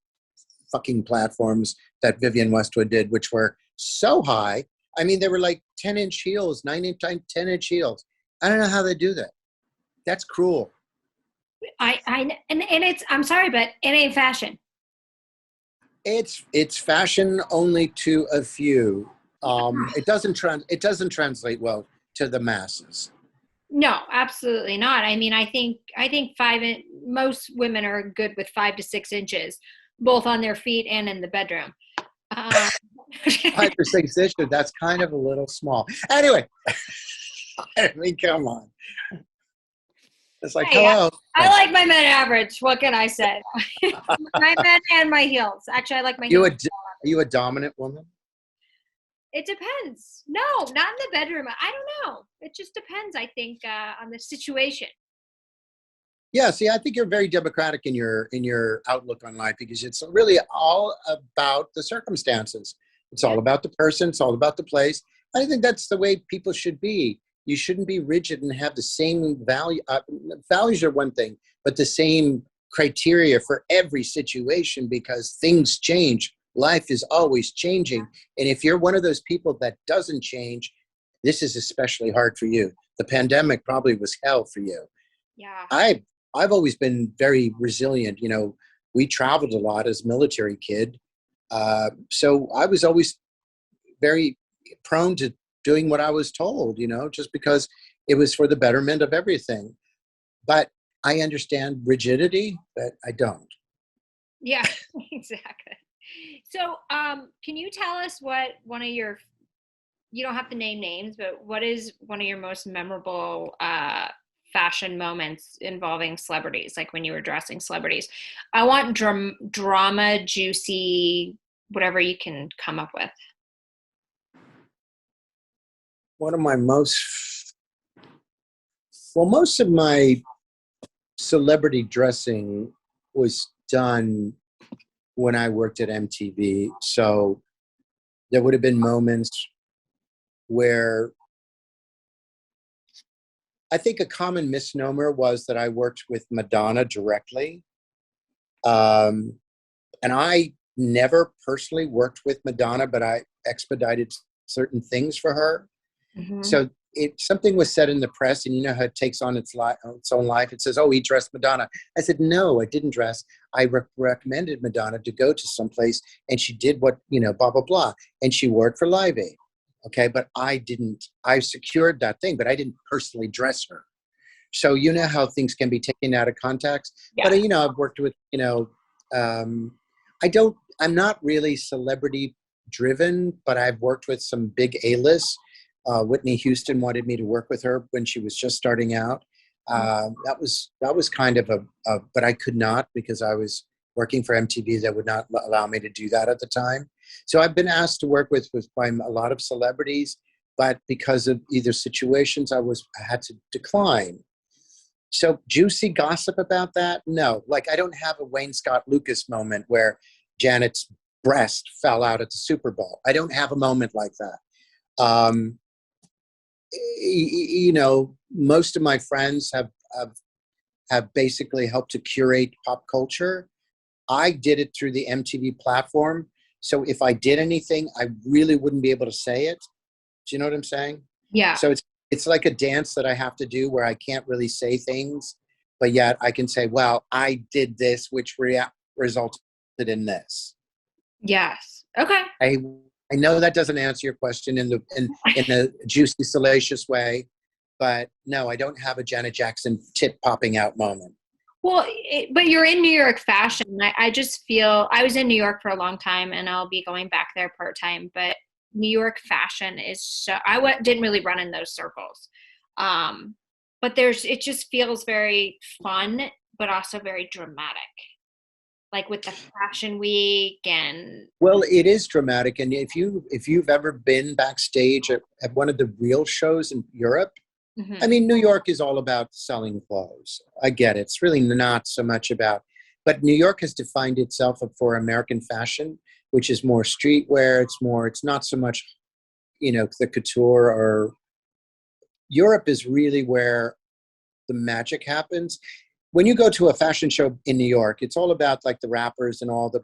fucking platforms that Vivienne Westwood did, which were so high. I mean, they were like 10-inch heels, 9-inch, 10-inch heels. I don't know how they do that. That's cruel. And it's, I'm sorry, but it ain't fashion. It's fashion only to a few. It doesn't translate well to the masses. No, absolutely not. I mean, I think most women are good with 5 to 6 inches, both on their feet and in the bedroom. 5 or 6 inches, that's kind of a little small. Anyway, I mean, come on. It's like, hey, hello. I like my men average. What can I say? My men and my heels. Actually, I like my heels. Are you a dominant woman? It depends. No, not in the bedroom. I don't know. It just depends, I think, on the situation. Yeah, see, I think you're very democratic in your outlook on life because it's really all about the circumstances. It's all about the person. It's all about the place. I think that's the way people should be. You shouldn't be rigid and have the same value. Values are one thing, but the same criteria for every situation because things change. Life is always changing. And if you're one of those people that doesn't change, this is especially hard for you. The pandemic probably was hell for you. Yeah. I've always been very resilient. You know, we traveled a lot as a military kid. So I was always very prone to doing what I was told, you know, just because it was for the betterment of everything. But I understand rigidity, but I don't. Yeah, exactly. So, can you tell us what one of you don't have to name names, but what is one of your most memorable fashion moments involving celebrities, like when you were dressing celebrities? I want drama, juicy, whatever you can come up with. One of my most of my celebrity dressing was done when I worked at MTV. So there would have been moments where I think a common misnomer was that I worked with Madonna directly. And I never personally worked with Madonna, but I expedited certain things for her. Mm-hmm. So something was said in the press, and you know how it takes on its own life. It says, "Oh, he dressed Madonna." I said, "No, I didn't dress. I recommended Madonna to go to someplace, and she did what blah blah blah, and she worked for Live Aid." Okay, but I didn't. I secured that thing, but I didn't personally dress her. So you know how things can be taken out of context. Yeah. But I've worked with I'm not really celebrity driven, but I've worked with some big A-lists. Whitney Houston wanted me to work with her when she was just starting out. That was kind of but I could not because I was working for MTV that would not allow me to do that at the time. So I've been asked to work by a lot of celebrities, but because of either situations, I had to decline. So juicy gossip about that? No. Like I don't have a Wayne Scott Lucas moment where Janet's breast fell out at the Super Bowl. I don't have a moment like that. You know, most of my friends have basically helped to curate pop culture. I did it through the MTV platform. So if I did anything, I really wouldn't be able to say it. Do you know what I'm saying? Yeah. So it's like a dance that I have to do where I can't really say things, but yet I can say, well, I did this, which resulted in this. Yes. Okay. I know that doesn't answer your question in a juicy, salacious way, but no, I don't have a Janet Jackson tit popping out moment. Well, but you're in New York fashion. I just feel I was in New York for a long time, and I'll be going back there part time. But New York fashion is so. Didn't really run in those circles, but it just feels very fun, but also very dramatic. Like with the fashion week and. Well, it is dramatic, and if you've ever been backstage at one of the real shows in Europe. I mean, New York is all about selling clothes. I get it. It's really not so much about, but New York has defined itself for American fashion, which is more streetwear. It's not so much, you know, the couture. Or Europe is really where the magic happens. When you go to a fashion show in New York, it's all about like the rappers and all the,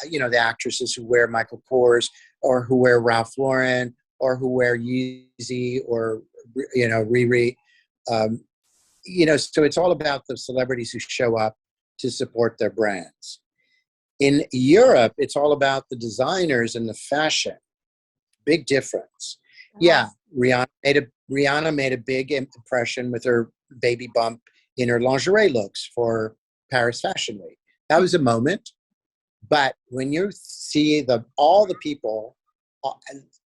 you know, the actresses who wear Michael Kors or who wear Ralph Lauren or who wear Yeezy or, you know, Riri. You know, so it's all about the celebrities who show up to support their brands. In Europe, it's all about the designers and the fashion. Big difference. Yeah, Rihanna made a big impression with her baby bump in her lingerie looks for Paris Fashion Week. That was a moment. But when you see all the people,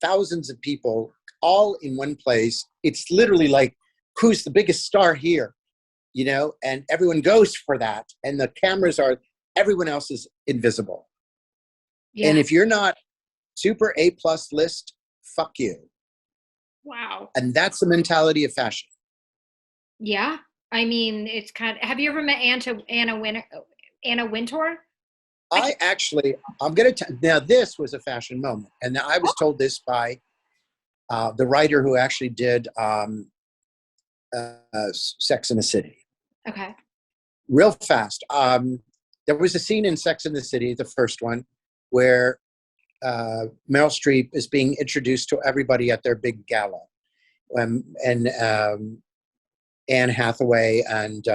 thousands of people all in one place, it's literally like, who's the biggest star here? You know, and everyone goes for that. And the cameras everyone else is invisible. Yeah. And if you're not super A+ list, fuck you. Wow. And that's the mentality of fashion. Yeah. I mean, it's have you ever met Anna Wintour? I'm going to now this was a fashion moment. And I was told this by the writer who actually did Sex and the City. Okay. Real fast. There was a scene in Sex and the City, the first one, where Meryl Streep is being introduced to everybody at their big gala. And Anne Hathaway and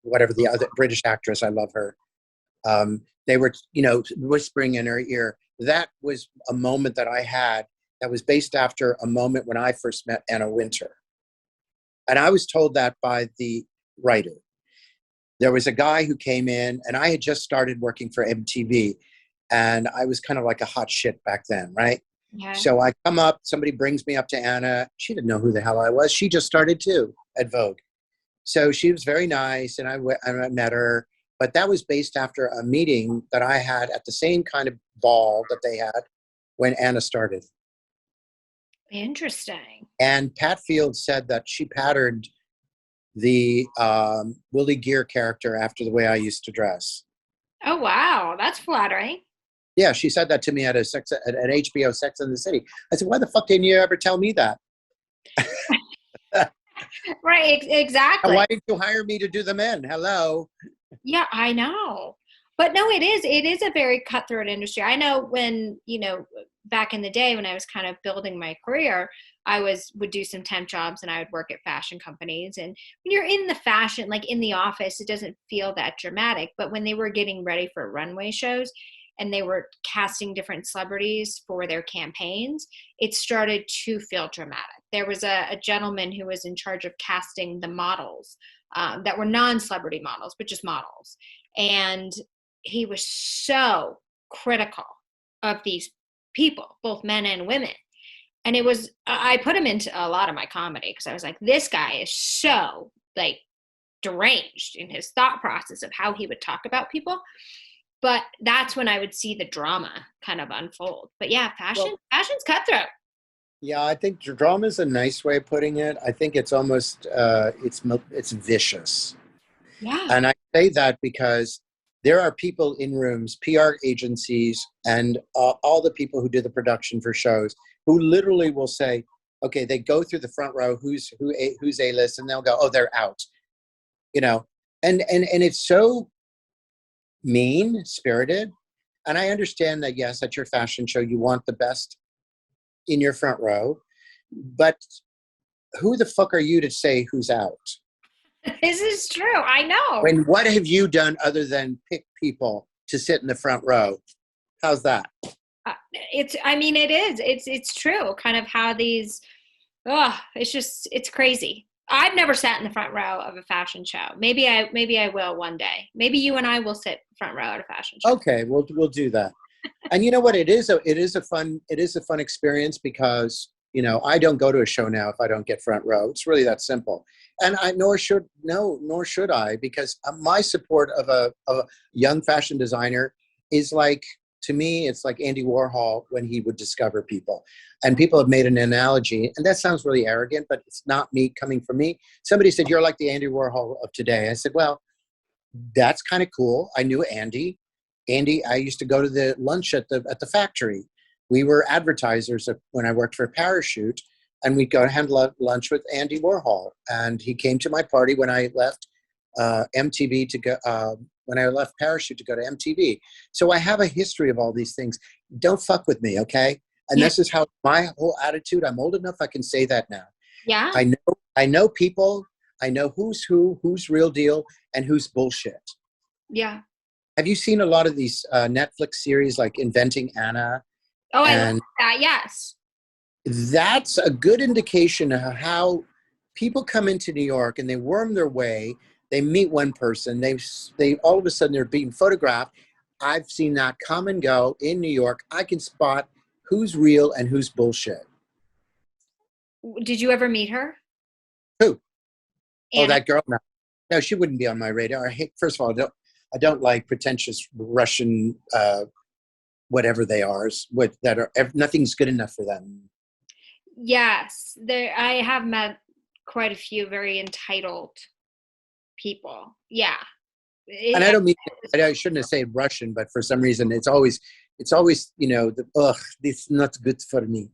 whatever the other British actress, I love her. They were, you know, whispering in her ear. That was a moment that I had that was based after a moment when I first met Anna Wintour. And I was told that by the writer. There was a guy who came in, and I had just started working for MTV, and I was kind of like a hot shit back then, right? Yeah. So I come up, somebody brings me up to Anna. She didn't know who the hell I was. She just started too at Vogue. So she was very nice, and I met her. But that was based after a meeting that I had at the same kind of ball that they had when Anna started. Interesting. And Pat Field said that she patterned the Willie Gear character after the way I used to dress. Oh, wow. That's flattering. Yeah, she said that to me at HBO Sex and the City. I said, why the fuck didn't you ever tell me that? Right, exactly. Why didn't you hire me to do the men? Hello. Yeah, I know. But no, it is a very cutthroat industry. I know when, you know, back in the day when I was kind of building my career, I would do some temp jobs and I would work at fashion companies. And when you're in the fashion, like in the office, it doesn't feel that dramatic. But when they were getting ready for runway shows and they were casting different celebrities for their campaigns, it started to feel dramatic. There was a gentleman who was in charge of casting the models that were non-celebrity models, but just models. And he was so critical of these people, both men and women. And I put him into a lot of my comedy because I was like, this guy is so like deranged in his thought process of how he would talk about people. But that's when I would see the drama kind of unfold. But yeah, fashion's cutthroat. Yeah, I think drama is a nice way of putting it. I think it's almost, it's vicious. Yeah. And I say that because there are people in rooms, PR agencies, and all the people who do the production for shows who literally will say, okay, they go through the front row, who's A-list, and they'll go, oh, they're out, you know, and it's so mean spirited. And I understand that, yes, at your fashion show, you want the best in your front row, but who the fuck are you to say who's out? This is true. I know. When what have you done other than pick people to sit in the front row? How's that? It's true. Kind of how these, it's crazy. I've never sat in the front row of a fashion show. Maybe I will one day. Maybe you and I will sit front row at a fashion show. Okay, we'll do that. And you know what? It is a fun experience because, you know, I don't go to a show now if I don't get front row. It's really that simple. And nor should I, because my support of a young fashion designer is like, to me, it's like Andy Warhol when he would discover people. And people have made an analogy, and that sounds really arrogant, but it's not me coming from me. Somebody said, you're like the Andy Warhol of today. I said, well, that's kind of cool. I knew Andy. I used to go to the lunch at the factory. We were advertisers when I worked for Parachute, and we'd go have lunch with Andy Warhol. And he came to my party when I left MTV to go, when I left Parachute to go to MTV. So I have a history of all these things. Don't fuck with me, okay? And This is how my whole attitude, I'm old enough, I can say that now. Yeah. I know people, I know who's real deal, and who's bullshit. Yeah. Have you seen a lot of these Netflix series like Inventing Anna? Oh, I love that, yes. That's a good indication of how people come into New York and they worm their way. They meet one person. They all of a sudden they're being photographed. I've seen that come and go in New York. I can spot who's real and who's bullshit. Did you ever meet her? Who? Anna. Oh, that girl? No, she wouldn't be on my radar. First of all, I don't like pretentious Russian, whatever they are, nothing's good enough for them. Yes, I have met quite a few very entitled people. Yeah. And I don't mean, I shouldn't have said Russian, but for some reason it's always, you know, this is not good for me.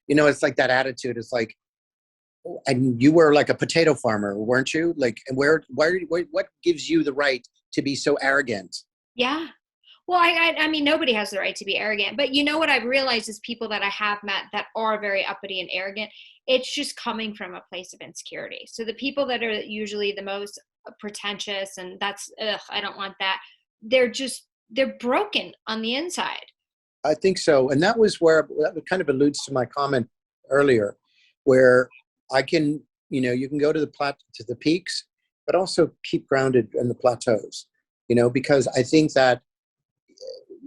You know, it's like that attitude. It's like, and you were like a potato farmer, weren't you? Like, what gives you the right to be so arrogant? Yeah. Well, I mean, nobody has the right to be arrogant, but you know what I've realized is people that I have met that are very uppity and arrogant, it's just coming from a place of insecurity. So the people that are usually the most pretentious and I don't want that. They're broken on the inside. I think so. And that kind of alludes to my comment earlier, where I can, you know, you can go to the peaks, but also keep grounded in the plateaus, you know, because I think that,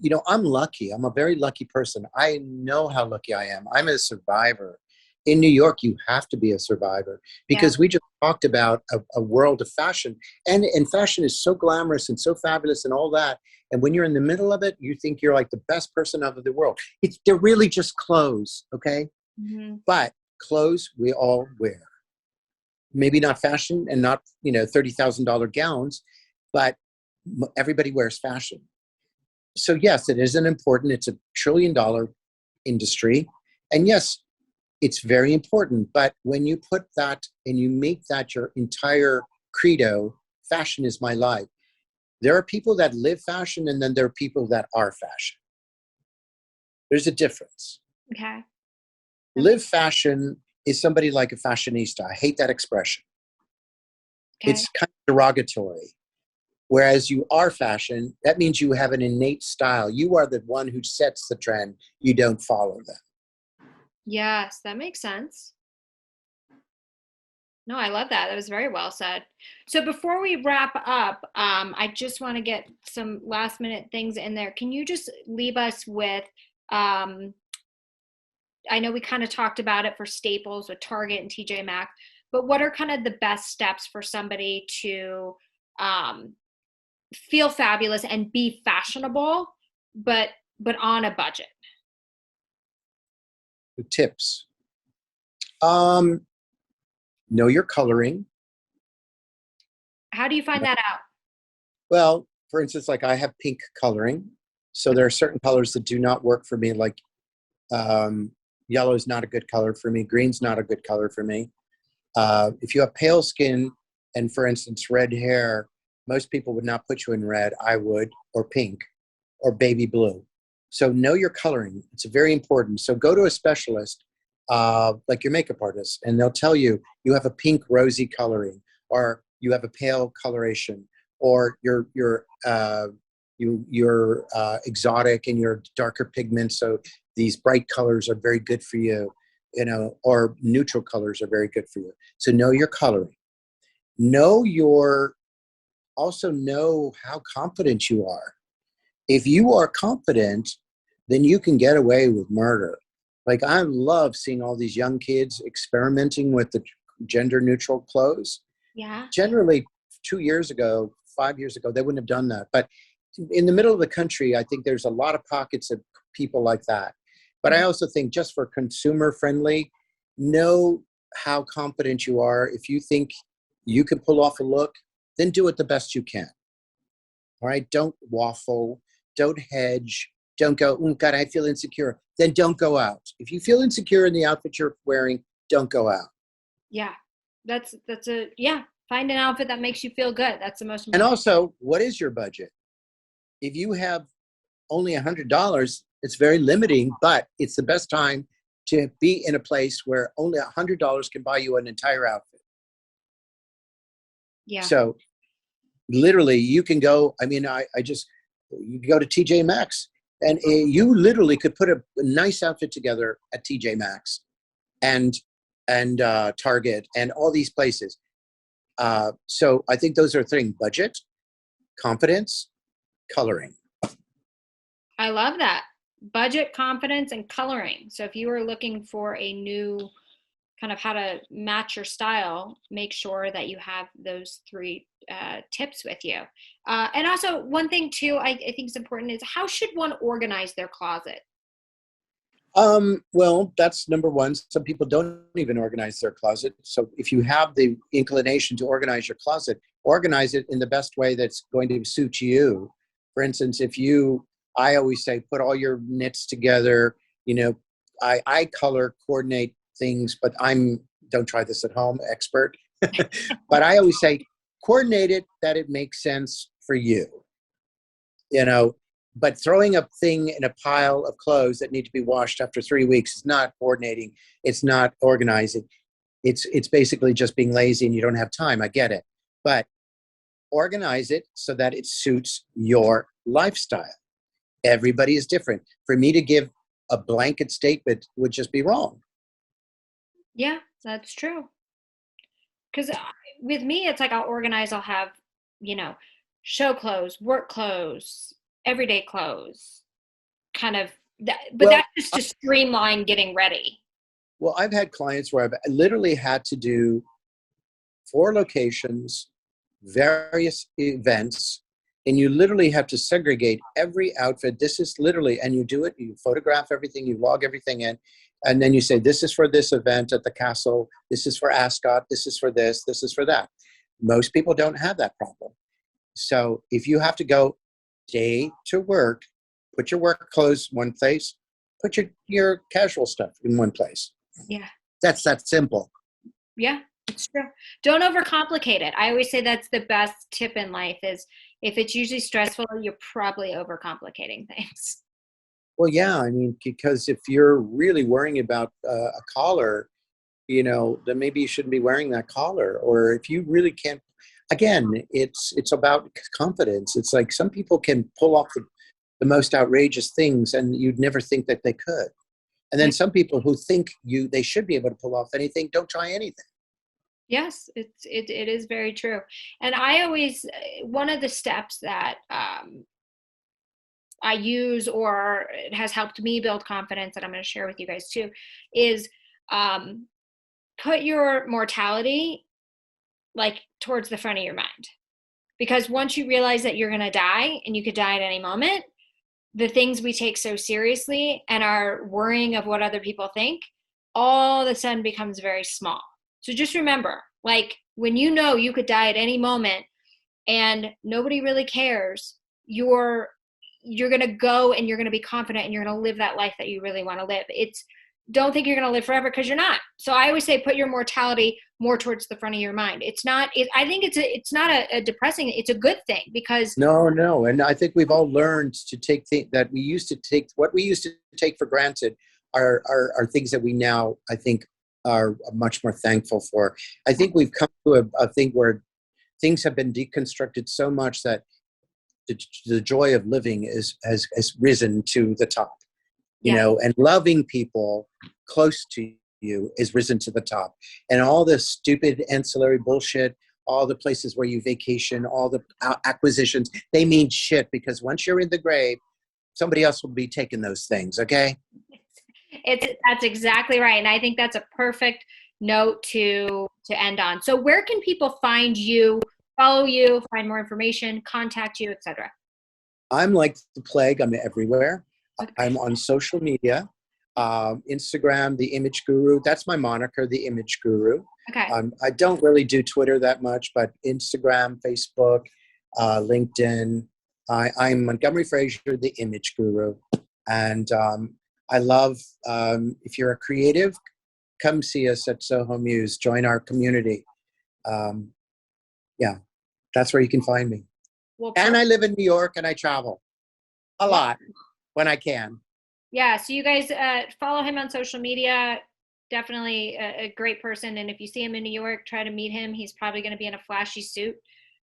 you know, I'm lucky. I'm a very lucky person. I know how lucky I am. I'm a survivor. In New York, you have to be a survivor because we just talked about a world of fashion. And fashion is so glamorous and so fabulous and all that. And when you're in the middle of it, you think you're like the best person of the world. They're really just clothes, okay? Mm-hmm. But clothes we all wear. Maybe not fashion and not, you know, $30,000 gowns, but everybody wears fashion. So yes, it is it's $1 trillion industry. And yes, it's very important. But when you put that and you make that your entire credo, fashion is my life. There are people that live fashion and then there are people that are fashion. There's a difference. Okay. Live fashion is somebody like a fashionista. I hate that expression. Okay. It's kind of derogatory. Whereas you are fashion, that means you have an innate style. You are the one who sets the trend. You don't follow them. Yes, that makes sense. No, I love that. That was very well said. So before we wrap up, I just want to get some last minute things in there. Can you just leave us with, I know we kind of talked about it for staples with Target and TJ Maxx, but what are kind of the best steps for somebody to feel fabulous and be fashionable, but on a budget? Tips. Know your coloring. How do you find that out? Well, for instance, like I have pink coloring. So there are certain colors that do not work for me. Like yellow is not a good color for me. Green's not a good color for me. If you have pale skin and, for instance, red hair, most people would not put you in red. I would, or pink, or baby blue. So know your coloring. It's very important. So go to a specialist, like your makeup artist, and they'll tell you you have a pink rosy coloring, or you have a pale coloration, or you're exotic and you're darker pigments. So these bright colors are very good for you, you know, or neutral colors are very good for you. So know your coloring. Also know how confident you are. If you are confident, then you can get away with murder. Like I love seeing all these young kids experimenting with the gender neutral clothes. Yeah. Generally 2 years ago, 5 years ago, they wouldn't have done that. But in the middle of the country, I think there's a lot of pockets of people like that. But I also think just for consumer friendly, know how confident you are. If you think you can pull off a look, then do it the best you can. All right. Don't waffle. Don't hedge. Don't go, oh God, I feel insecure. Then don't go out. If you feel insecure in the outfit you're wearing, don't go out. Yeah. Find an outfit that makes you feel good. That's the most important. And also, what is your budget? If you have only $100, it's very limiting, but it's the best time to be in a place where only $100 can buy you an entire outfit. Yeah. So literally you can go, I mean, you go to TJ Maxx and you literally could put a nice outfit together at TJ Maxx and Target and all these places. So I think those are things: budget, confidence, coloring. I love that. Budget, confidence, and coloring. So if you are looking for a new kind of how to match your style, make sure that you have those three tips with you. And also one thing too, I think is important is how should one organize their closet? Well, that's number one. Some people don't even organize their closet. So if you have the inclination to organize your closet, organize it in the best way that's going to suit you. For instance, I always say, put all your knits together. You know, I color coordinate things, but don't try this at home, expert. But I always say, coordinate it that it makes sense for you. You know, but throwing a thing in a pile of clothes that need to be washed after 3 weeks is not coordinating. It's not organizing. It's basically just being lazy and you don't have time. I get it. But organize it so that it suits your lifestyle. Everybody is different. For me to give a blanket statement would just be wrong. Yeah, that's true. Because with me, it's like I'll have, show clothes, work clothes, everyday clothes, kind of that, but that's just to streamline getting ready. Well, I've had clients where I've literally had to do 4 locations, various events, and you literally have to segregate every outfit. This is literally, and you do it, you photograph everything, you log everything in, and then you say, this is for this event at the castle, this is for Ascot, this is for this is for that. Most people don't have that problem. So if you have to go day to work, put your work clothes one place, put your casual stuff in one place. Yeah. That's that simple. Yeah, it's true. Don't overcomplicate it. I always say that's the best tip in life is if it's usually stressful, you're probably overcomplicating things. Well, yeah, I mean, because if you're really worrying about a collar, then maybe you shouldn't be wearing that collar. Or if you really can't, again, it's about confidence. It's like some people can pull off the most outrageous things and you'd never think that they could. And then some people who think they should be able to pull off anything, don't try anything. Yes, it is very true. And I always, one of the steps that I use or it has helped me build confidence that I'm going to share with you guys too is put your mortality like towards the front of your mind. Because once you realize that you're going to die and you could die at any moment, the things we take so seriously and are worrying of what other people think, all of a sudden becomes very small. So just remember, like when you know you could die at any moment and nobody really cares, you're going to go and you're going to be confident and you're going to live that life that you really want to live. Don't think you're going to live forever, because you're not. So I always say, put your mortality more towards the front of your mind. I think it's not a depressing, it's a good thing, because No. And I think we've all learned to take things that we used to take for granted are things that we now, I think, are much more thankful for. I think we've come to a thing where things have been deconstructed so much that the joy of living has risen to the top, you know, and loving people close to you is risen to the top. And all this stupid ancillary bullshit, all the places where you vacation, all the acquisitions, they mean shit, because once you're in the grave, somebody else will be taking those things. Okay. That's exactly right. And I think that's a perfect note to end on. So where can people find you, follow you, find more information, contact you, etc.? I'm like the plague. I'm everywhere. Okay. I'm on social media, Instagram, The Image Guru. That's my moniker, The Image Guru. Okay. I don't really do Twitter that much, but Instagram, Facebook, LinkedIn. I'm Montgomery Frazier, The Image Guru. And I love, if you're a creative, come see us at Soho Muse. Join our community. Yeah, that's where you can find me. Well, and I live in New York, and I travel a lot when I can. Yeah, so you guys follow him on social media. Definitely a great person. And if you see him in New York, try to meet him. He's probably going to be in a flashy suit,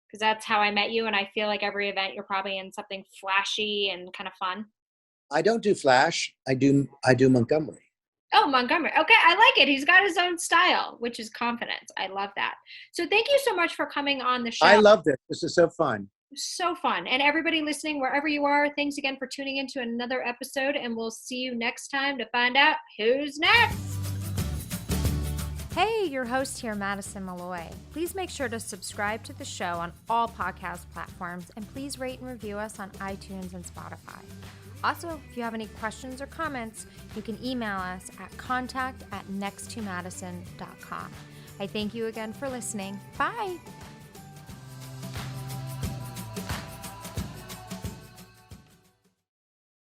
because that's how I met you. And I feel like every event you're probably in something flashy and kind of fun. I don't do flash. I do Montgomery. Oh, Montgomery. Okay, I like it. He's got his own style, which is confidence. I love that. So thank you so much for coming on the show. I love this. This is so fun. So fun. And everybody listening, wherever you are, thanks again for tuning into another episode, and we'll see you next time to find out who's next. Hey, your host here, Madison Malloy. Please make sure to subscribe to the show on all podcast platforms, and please rate and review us on iTunes and Spotify. Also, if you have any questions or comments, you can email us at contact@nexttomadison.com. I thank you again for listening. Bye.